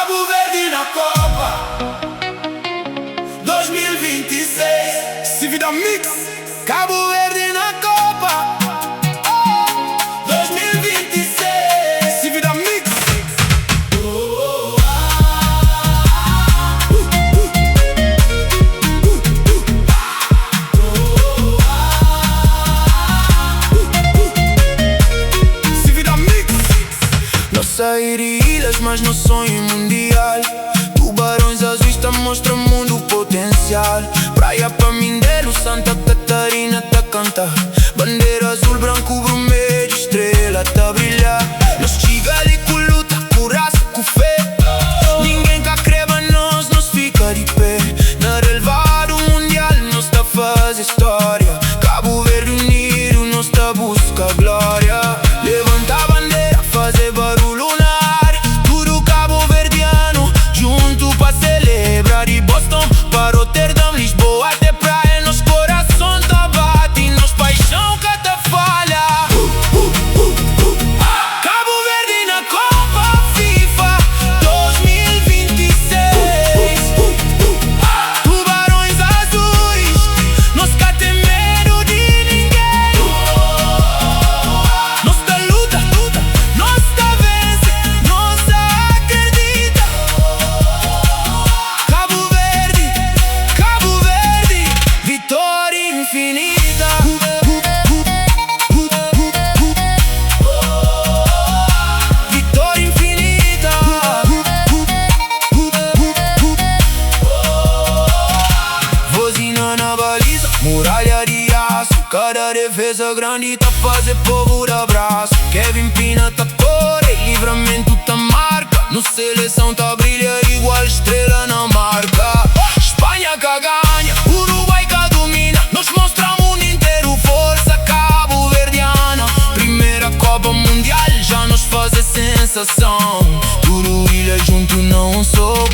Cabo Verde na Copa 2026. Se vida mix. Cabo Verde na Copa 2026. Se vida mix. Se vida mix. Não sair ilhas, mas no sonho mundial. Tubarões azuis tá mostra mundo potencial. Praia Pamindeiro, Santa Catarina tá canta. Bandeira azul, branco, vermelho, estrela tá brilhar. Nós chega ali com luta, com raça, com fé. Ninguém cá creva nós fica de pé. Na relevado mundial, nós tá faz história. Cabo Verde unido, nós tá busca glória. Levanta a bandeira, fazer barulho na área. Tudo Cabo Verdeano, junto pra celebrar. De Boston para Rotterdam, Lisboa até praia. Nos coração tá bate, nos paixão que tá falha. Cabo Verde na Copa FIFA 2026. Tubarões azuis, nós cá tem medo de ninguém. Nós tá luta, nós tá vence, nós acredita. Cabo Verde, vitória infinita. Vitória infinita. Vozina na baliza, muralha de aço. Cada defesa grande tá fazer povo de abraço. Kevin Pina tá cor e livramento tá marca. No seleção tá brilha igual estrela na marca. Espanha cá ganha, Uruguai cá domina. Nós mostramos o mundo inteiro força cabo verdeana. Primeira Copa Mundial já nos faz sensação. Tudo ilha junto não sou